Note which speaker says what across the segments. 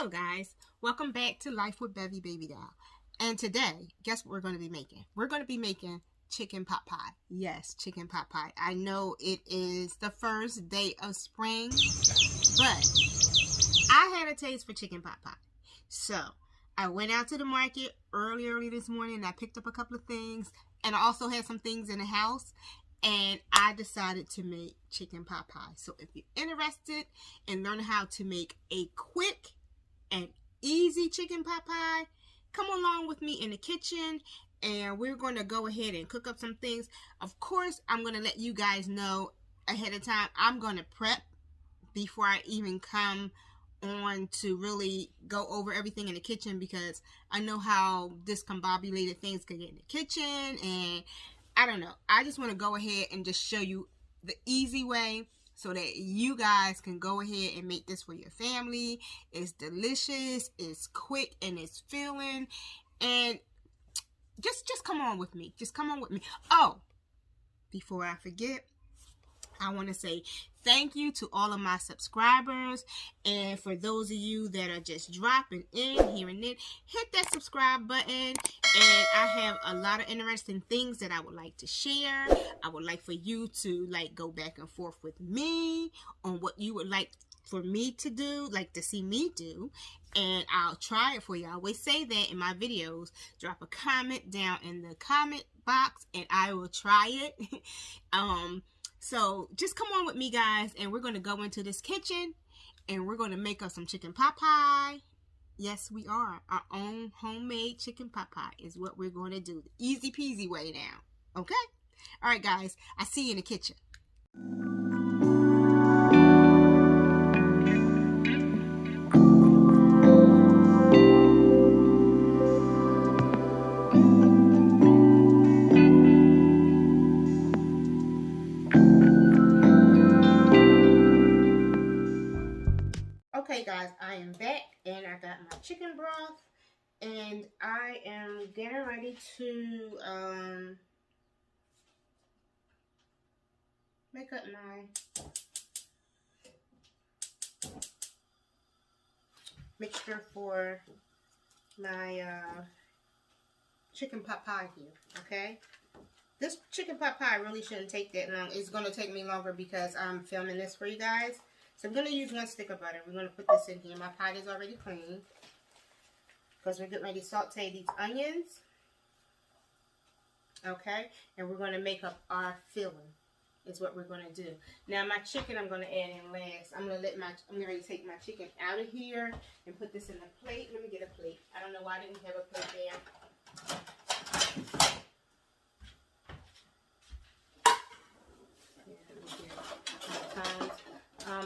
Speaker 1: Hello guys, welcome back to Life with Bevy Baby Doll. And today, guess what we're going to be making? We're going to be making chicken pot pie. Yes, chicken pot pie. I know it is the first day of spring, but I had a taste for chicken pot pie. So, I went out to the market early this morning and I picked up a couple of things, and I also had some things in the house, and I decided to make chicken pot pie. So if you're interested in learning how to make a quick and easy chicken pot pie, come along with me in the kitchen and we're going to go ahead and cook up some things. Of course, I'm going to let you guys know ahead of time. I'm going to prep before I even come on to really go over everything in the kitchen, because I know how discombobulated things can get in the kitchen, and I don't know. I just want to go ahead and just show you the easy way so that you guys can go ahead and make this for your family. It's delicious, it's quick, and it's filling. And just come on with me. Just come on with me. Oh, before I forget, I want to say thank you to all of my subscribers, and for those of you that are just dropping in here and then, hit that subscribe button. And I have a lot of interesting things that I would like to share. I would like for you to go back and forth with me on what you would like for me to do, like to see me do, and I'll try it for you. I always say that in my videos. Drop a comment down in the comment box and I will try it. So just come on with me, guys, and we're going to go into this kitchen and we're going to make us some chicken pot pie. Yes, we are. Our own homemade chicken pot pie is what we're going to do. The easy peasy way now. Okay? All right, guys. I'll see you in the kitchen. Okay guys, I am back and I got my chicken broth and I am getting ready to make up my mixture for my chicken pot pie here, okay? This chicken pot pie really shouldn't take that long. It's going to take me longer because I'm filming this for you guys. So I'm going to use 1 stick of butter. We're going to put this in here. My pot is already clean, because we're getting ready to saute these onions. Okay? And we're going to make up our filling is what we're going to do. Now my chicken I'm going to add in last. I'm going to take my chicken out of here and put this in a plate. Let me get a plate. I don't know why I didn't have a plate there.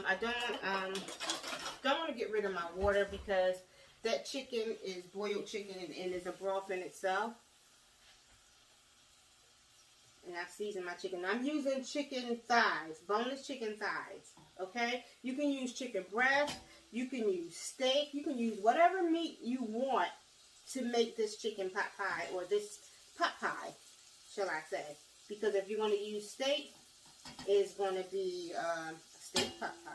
Speaker 1: I don't want to get rid of my water because that chicken is boiled chicken and is a broth in itself. And I season my chicken. I'm using chicken thighs, boneless chicken thighs. Okay? You can use chicken breast. You can use steak. You can use whatever meat you want to make this chicken pot pie, or this pot pie, shall I say. Because if you're going to use steak, it's going to be steak pot pie.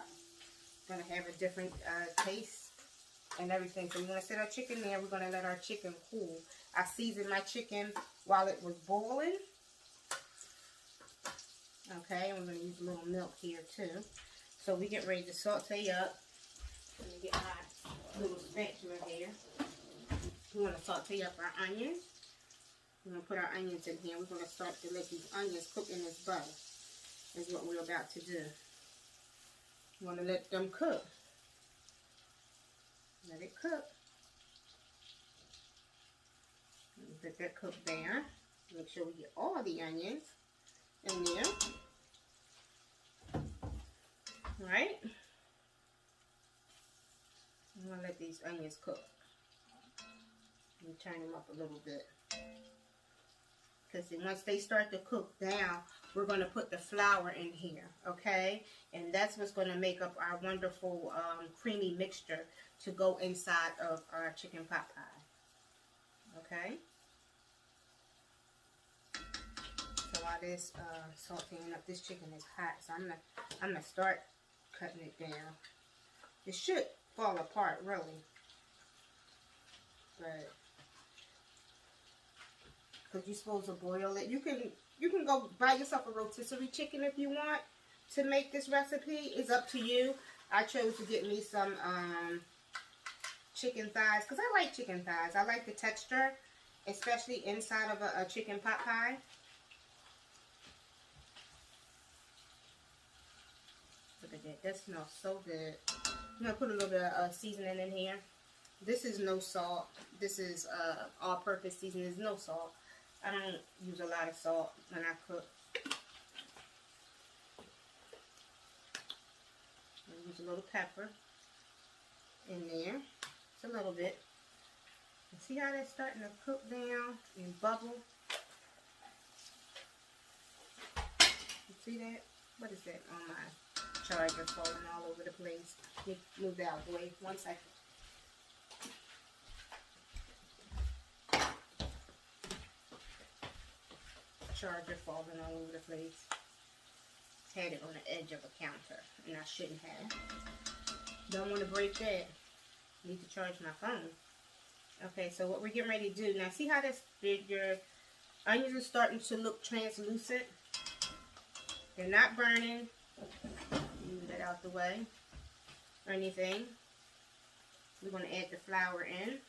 Speaker 1: It's going to have a different taste and everything. So we're going to set our chicken there. We're going to let our chicken cool. I seasoned my chicken while it was boiling. Okay, and we're going to use a little milk here too. So we get ready to saute up. Let me get my little spatula here. We're going to saute up our onions. We're going to put our onions in here. We're going to start to let these onions cook in this butter. Is what we're about to do. We want to let them cook. Let it cook. Let that cook down. Make sure we get all the onions in there. Alright. I'm going to let these onions cook. Let me turn them up a little bit. Because once they start to cook down, we're going to put the flour in here, okay? And that's what's going to make up our wonderful creamy mixture to go inside of our chicken pot pie, okay? So while this sauteing up, this chicken is hot, so I'm gonna start cutting it down. It should fall apart, really. but because you're supposed to boil it. You can go buy yourself a rotisserie chicken if you want to make this recipe. It's up to you. I chose to get me some chicken thighs because I like chicken thighs. I like the texture, especially inside of a chicken pot pie. Look at that. That smells so good. I'm going to put a little bit of seasoning in here. This is no salt. This is all-purpose seasoning. There's no salt. I don't use a lot of salt when I cook. I use a little pepper in there. Just a little bit. And see how that's starting to cook down and bubble? You see that? What is that on my charger falling all over the place? Let me move that out of the way. 1 second. Charger falling all over the place. Had it on the edge of a counter, and I shouldn't have. Don't want to break that. Need to charge my phone. Okay, so what we're getting ready to do now. See how this your onions are starting to look translucent. They're not burning. Move that out the way or anything. We're going to add the flour in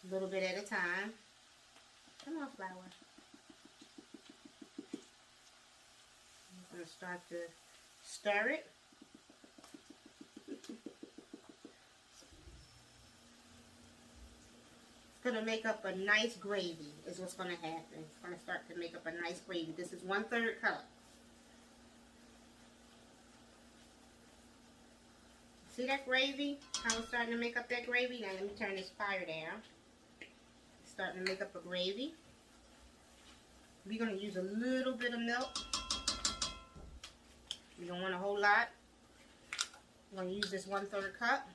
Speaker 1: a little bit at a time. Come on, flour. I'm going to start to stir it. It's going to make up a nice gravy is what's going to happen. It's going to start to make up a nice gravy. This is 1/3 cup. See that gravy? How it's starting to make up that gravy? Now let me turn this fire down. It's starting to make up a gravy. We're going to use a little bit of milk. We don't want a whole lot. We're going to use this 1/3 cup.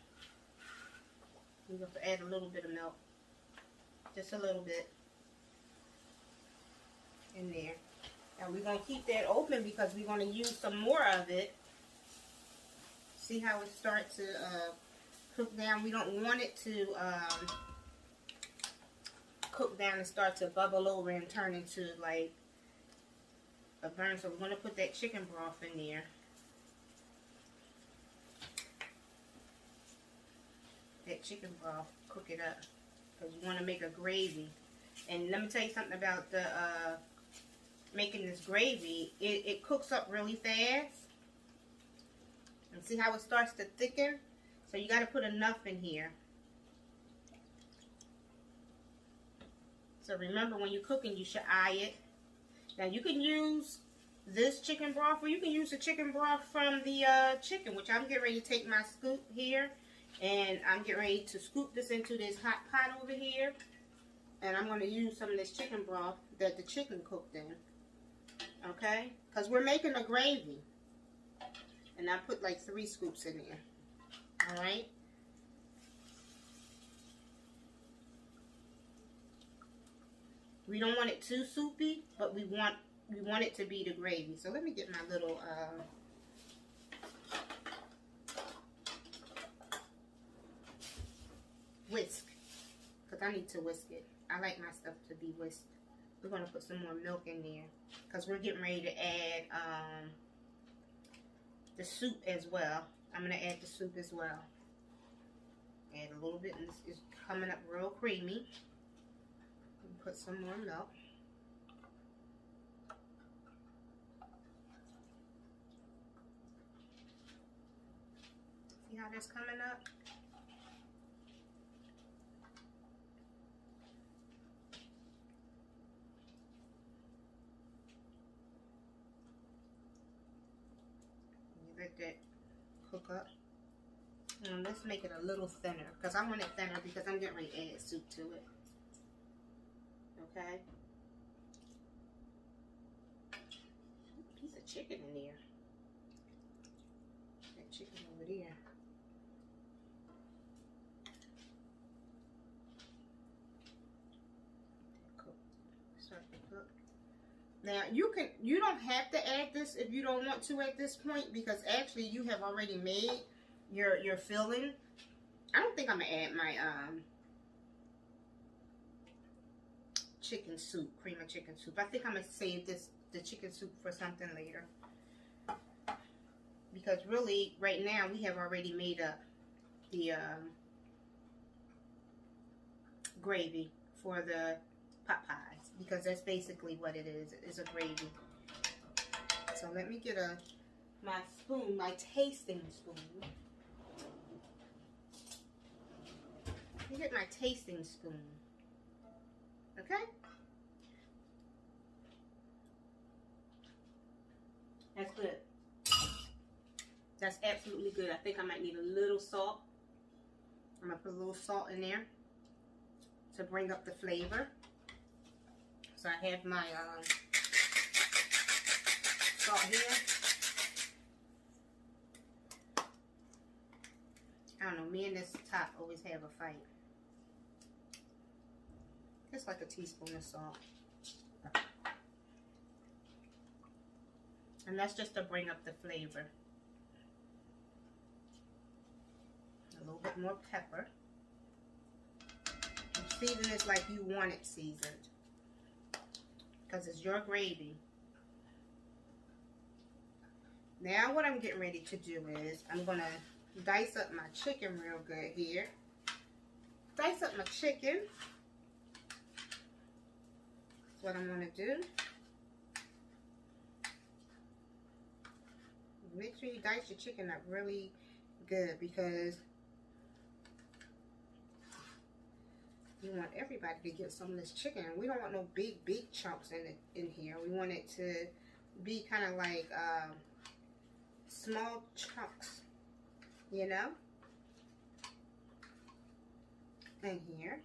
Speaker 1: We're going to add a little bit of milk. Just a little bit in there. And we're going to keep that open because we're going to use some more of it. See how it starts to cook down? We don't want it to cook down and start to bubble over and turn into like a burn. So we're going to put that chicken broth in there. That chicken broth, cook it up. Because you want to make a gravy. And let me tell you something about the making this gravy. It cooks up really fast. And see how it starts to thicken? So you got to put enough in here. So remember, when you're cooking, you should eye it. Now you can use this chicken broth, or you can use the chicken broth from the chicken, which I'm getting ready to take my scoop here. And I'm getting ready to scoop this into this hot pot over here. And I'm going to use some of this chicken broth that the chicken cooked in. Okay? Because we're making a gravy. And I put like 3 scoops in there. Alright? We don't want it too soupy, but we want it to be the gravy. So let me get my little whisk, because I need to whisk it. I like my stuff to be whisked. We're going to put some more milk in there because we're getting ready to add the soup as well. I'm going to add the soup as well. Add a little bit, and it's coming up real creamy. Put some more milk. See how that's coming up? Let that cook up. And let's make it a little thinner, because I want it thinner because I'm getting ready to add soup to it. Okay. Piece of chicken in there. That chicken over there. Cook. Start to cook. Now you don't have to add this if you don't want to at this point, because actually you have already made your filling. I don't think I'm gonna add chicken soup, cream of chicken soup. I think I'm going to save the chicken soup for something later. Because really, right now, we have already made up the gravy for the pot pies. Because that's basically what it is. It's a gravy. So let me get my spoon, my tasting spoon. Let me get my tasting spoon. Okay? That's good. That's absolutely good. I think I might need a little salt. I'm going to put a little salt in there to bring up the flavor. So I have my salt here. I don't know, me and this top always have a fight. Just like a teaspoon of salt. And that's just to bring up the flavor. A little bit more pepper. And season it like you want it seasoned. Because it's your gravy. Now what I'm getting ready to do is I'm going to dice up my chicken real good here. Dice up my chicken. That's what I'm going to do. Make sure you dice your chicken up really good because you want everybody to get some of this chicken. We don't want no big chunks in here. We want it to be kind of like small chunks, you know. And here,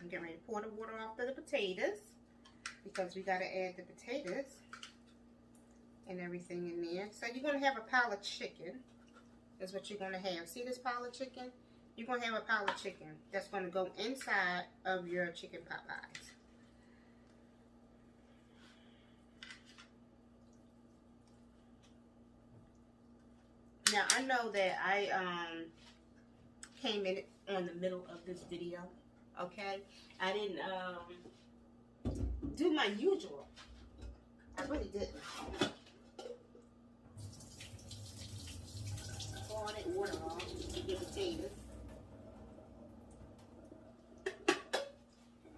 Speaker 1: I'm getting ready to pour the water off of the potatoes because we got to add the potatoes and everything in there. So you're going to have a pile of chicken. That's what you're going to have. See this pile of chicken? You're going to have a pile of chicken that's going to go inside of your chicken pot pies. Now, I know that I came in on the middle of this video, okay? I didn't do my usual. I really didn't. Pour all that water off your potatoes.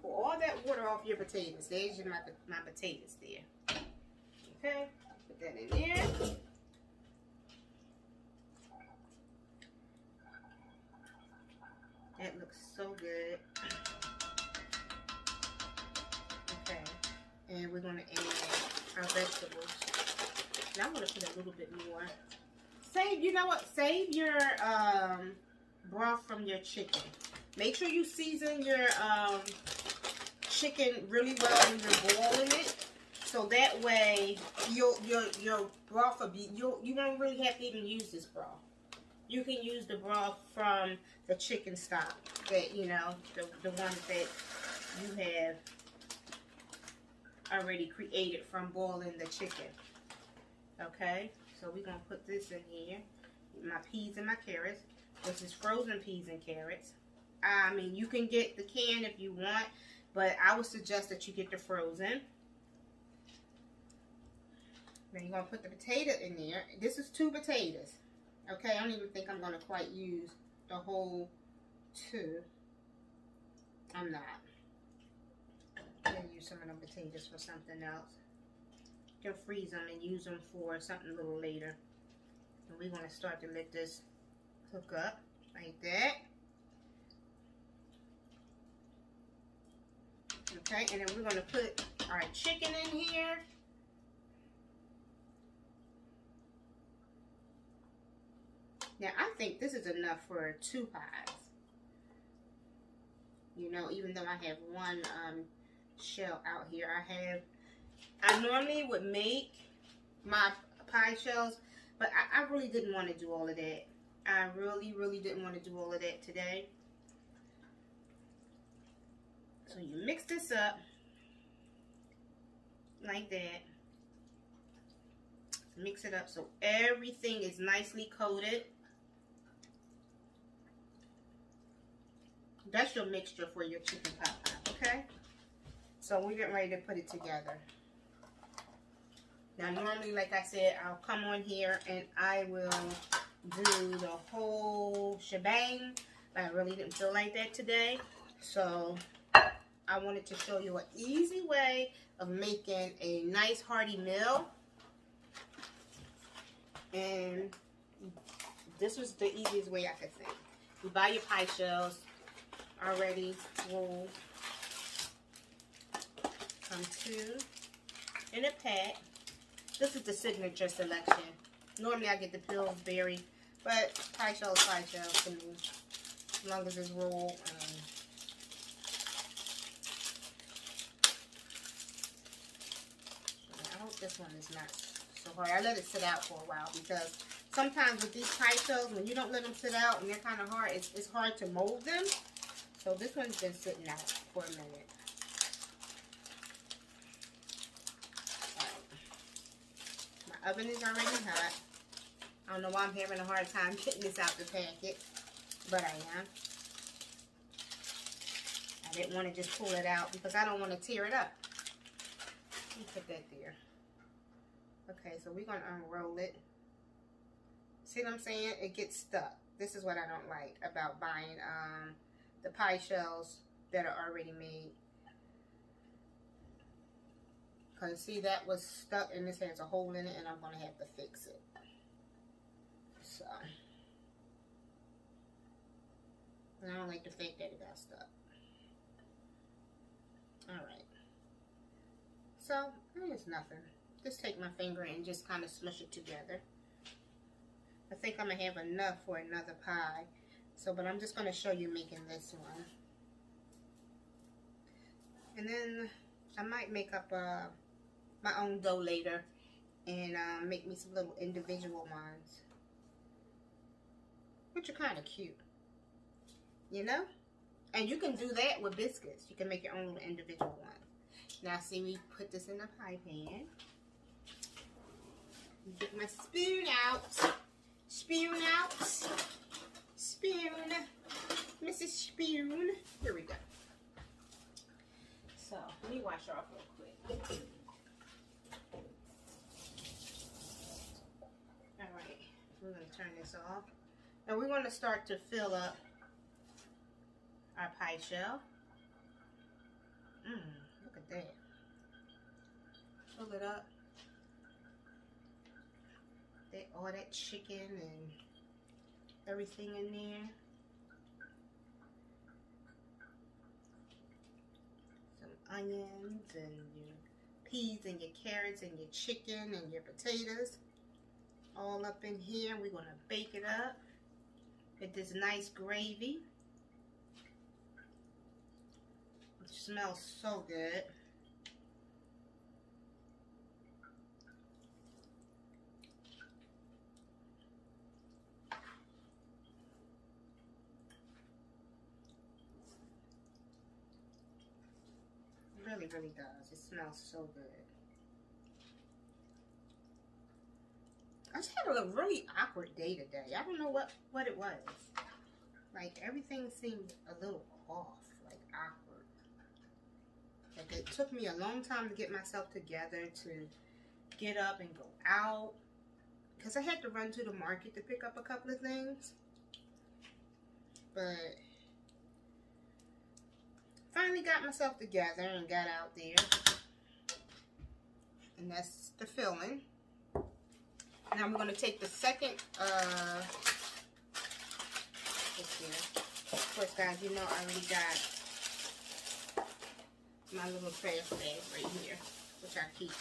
Speaker 1: Pour all that water off your potatoes. There's my potatoes there. Okay, put that in there. That looks so good. Okay, and we're going to add our vegetables. Now I'm going to put a little bit more. Save, you know what? Save your broth from your chicken. Make sure you season your chicken really well when you're boiling it. So that way your broth will be, you won't really have to even use this broth. You can use the broth from the chicken stock that, you know, the ones that you have already created from boiling the chicken. Okay, so we're going to put this in here. My peas and my carrots. This is frozen peas and carrots. I mean, you can get the can if you want, but I would suggest that you get the frozen. Then you're going to put the potato in there. This is 2 potatoes. Okay, I don't even think I'm going to quite use the whole 2. I'm not. I'm going to use some of them potatoes for something else. You can freeze them and use them for something a little later. And we're going to start to let this cook up like that. Okay, and then we're going to put our chicken in here. Now, I think this is enough for 2 pies. You know, even though I have 1 shell out here, I normally would make my pie shells, but I really didn't want to do all of that. I really didn't want to do all of that today. So you mix this up like that. Mix it up so everything is nicely coated. That's your mixture for your chicken pot pie, okay? So we're getting ready to put it together. Now normally, like I said, I'll come on here and I will do the whole shebang. But I really didn't feel like that today. So I wanted to show you an easy way of making a nice hearty meal. And this was the easiest way I could think. You buy your pie shells already rolled. Come 2 in a pack. This is the signature selection. Normally I get the Pillsbury, but pie shell is pie shell to me, as long as it's rolled. I hope this one is not so hard. I let it sit out for a while because sometimes with these pie shells, when you don't let them sit out and they're kind of hard, it's hard to mold them. So this one's been sitting out for a minute. My oven is already hot. I don't know why I'm having a hard time getting this out the packet, but I am. I didn't want to just pull it out because I don't want to tear it up. Let me put that there. Okay, so we're going to unroll it. See what I'm saying? It gets stuck. This is what I don't like about buying the pie shells that are already made. Because see, that was stuck and this has a hole in it and I'm going to have to fix it. So, and I don't like the fact that it got stuck. Alright. So, it's nothing. Just take my finger and just kind of smush it together. I think I'm going to have enough for another pie. So, but I'm just going to show you making this one. And then I might make up my own dough later and make me some little individual ones, which are kind of cute, you know. And you can do that with biscuits. You can make your own little individual ones. Now see, we put this in the pie pan. Get my spoon out. Spoon out. Spoon. Mrs. Spoon. Here we go. So let me wash off real quick. Alright, we're going to turn this off. And we're going to start to fill up our pie shell. Look at that. Fill it up. All that chicken and everything in there. Some onions and your peas and your carrots and your chicken and your potatoes. All up in here. We're going to bake it up. Get this nice gravy. It smells so good. It really, really does. It smells so good. I just had a really awkward day today. I don't know what it was. Like, everything seemed a little off, like awkward. Like, it took me a long time to get myself together to get up and go out. Because I had to run to the market to pick up a couple of things. But finally got myself together and got out there. And that's the filling. Now I'm going to take the second, of course guys, you know I already got my little trash bag right here, which I keep.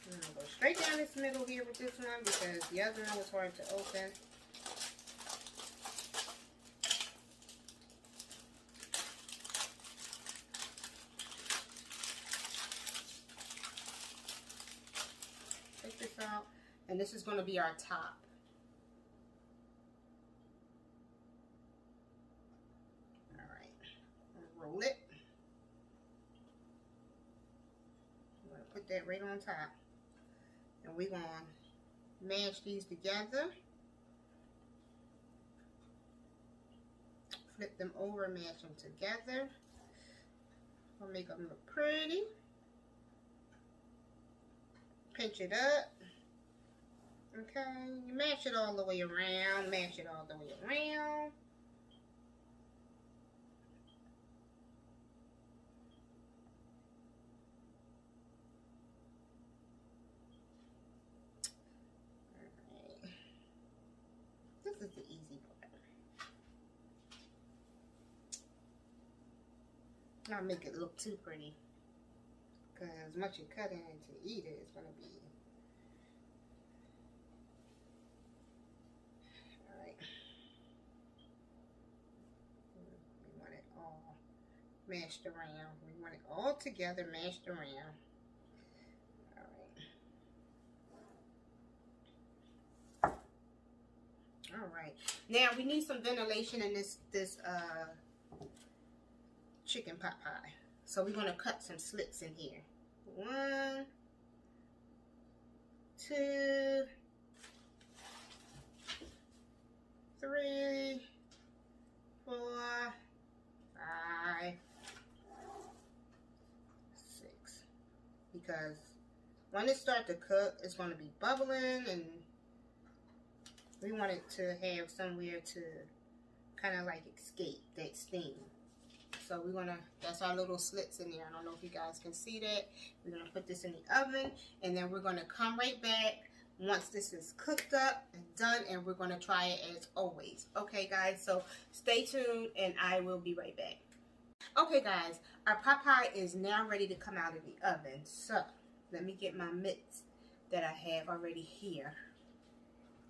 Speaker 1: I'm going to go straight down this middle here with this one because the other one was hard to open. Out, and this is going to be our top. Alright, roll it. I'm going to put that right on top, and we're going to mash these together, flip them over, mash them together. I'll make them look pretty. Pinch it up. Okay, you mash it all the way around. Mash it all the way around. Alright. This is the easy part. Not make it look too pretty. Because once you cut it to eat it, it's going to be... Alright. We want it all mashed around. We want it all together, mashed around. Alright. Now, we need some ventilation in this chicken pot pie. So we're going to cut some slits in here. 1, 2, 3, 4, 5, 6. Because when it starts to cook, it's going to be bubbling, and we want it to have somewhere to kind of like escape that steam. So we're gonna, that's our little slits in there. I don't know if you guys can see that. We're gonna put this in the oven, and then we're gonna come right back once this is cooked up and done, and we're gonna try it as always. Okay guys, so stay tuned and I will be right back. Okay guys, our pot pie is now ready to come out of the oven. So let me get my mitts that I have already here.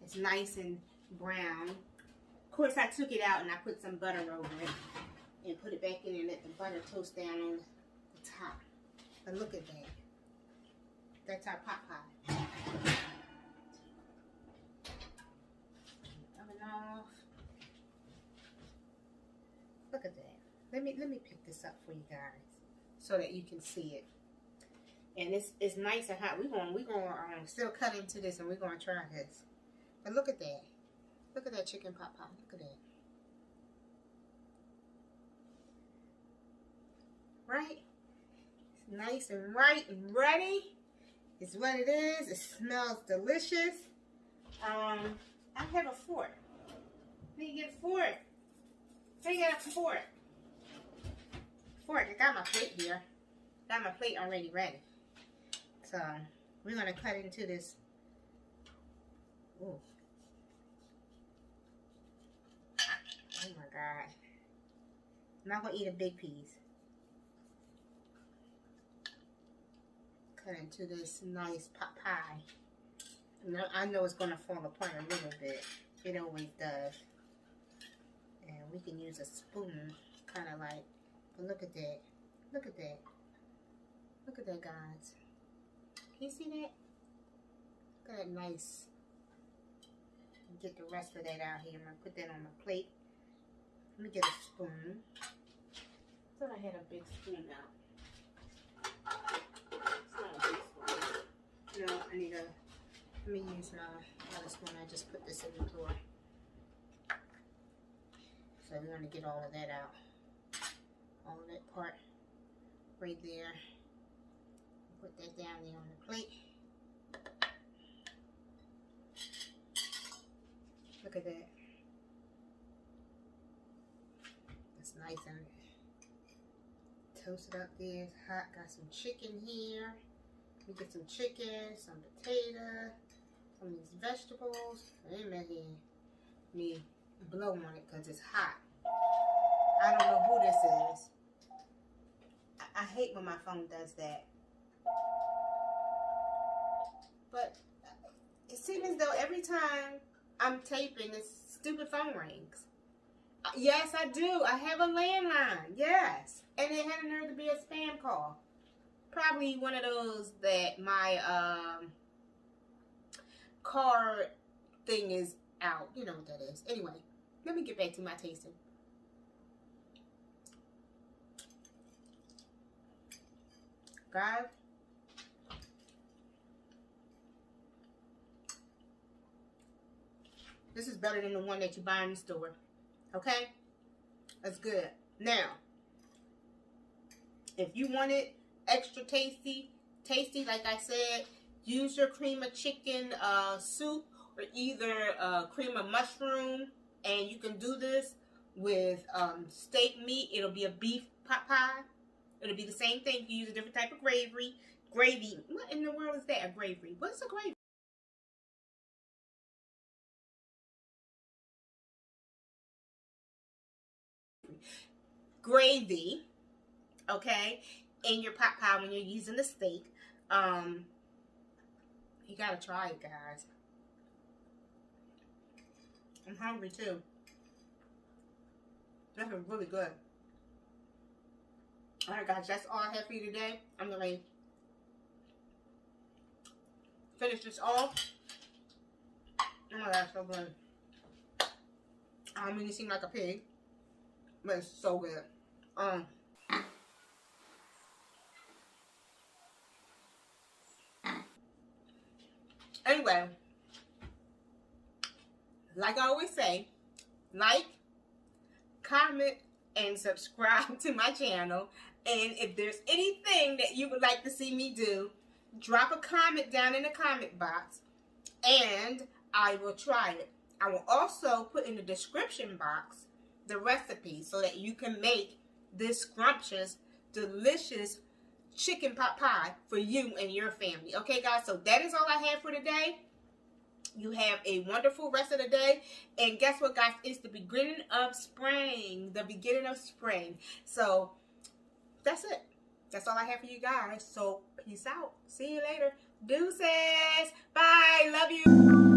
Speaker 1: It's nice and brown. Of course I took it out and I put some butter over it. And put it back in and let the butter toast down on the top. But look at that. That's our pot pie. Oven off. Look at that. Let me pick this up for you guys so that you can see it. And it's nice and hot. We're gonna still cut into this, and we're gonna try this. But look at that. Look at that chicken pot pie. Look at that. Right? It's nice and right and ready. It's what it is. It smells delicious. I have a fork. Let me get a fork. Let me get a fork. Fork. I got my plate here. Got my plate already ready. So we're gonna cut into this. Ooh. Oh my God. I'm not gonna eat a big piece. Cut into this nice pot pie. I know it's going to fall apart a little bit. It always does. And we can use a spoon, kind of like, but look at that. Look at that. Look at that, guys. Can you see that? Look at that nice. Get the rest of that out here. I'm going to put that on my plate. Let me get a spoon. I thought I had a big spoon out. No, I need let me use my other spoon. I just put this in the drawer. So we're going to get all of that out. All of that part right there. Put that down there on the plate. Look at that. It's nice and toasted up there. It's hot. Got some chicken here. We get some chicken, some potato, some of these vegetables. Wait a minute here. Me blow on it because it's hot. I don't know who this is. I hate when my phone does that. But it seems as though every time I'm taping, this stupid phone rings. Yes, I do. I have a landline. Yes. And it had a nerve to be a spam call. Probably one of those that my card thing is out. You know what that is. Anyway, let me get back to my tasting. Guys, this is better than the one that you buy in the store. Okay? That's good. Now, If you want it extra tasty, like I said, use your cream of chicken soup, or either cream of mushroom, and you can do this with steak meat. It'll be a beef pot pie. It'll be the same thing. You can use a different type of gravy. What in the world is that? A gravy? What's a gravy? Gravy, okay, in your pot pie when you're using the steak. You gotta try it, guys. I'm hungry too. This is really good. Alright guys, that's all I have for you today. I'm gonna finish this off. Oh my gosh, so good. I don't mean to seem like a pig, but it's so good. Anyway, like I always say, like, comment, and subscribe to my channel. And if there's anything that you would like to see me do, drop a comment down in the comment box and I will try it. I will also put in the description box the recipe so that you can make this scrumptious, delicious chicken pot pie for you and your family. Okay, guys, so that is all I have for today. You have a wonderful rest of the day. And guess what, guys? It's the beginning of spring. The beginning of spring. So, that's it. That's all I have for you guys. So, peace out. See you later. Deuces. Bye. Love you.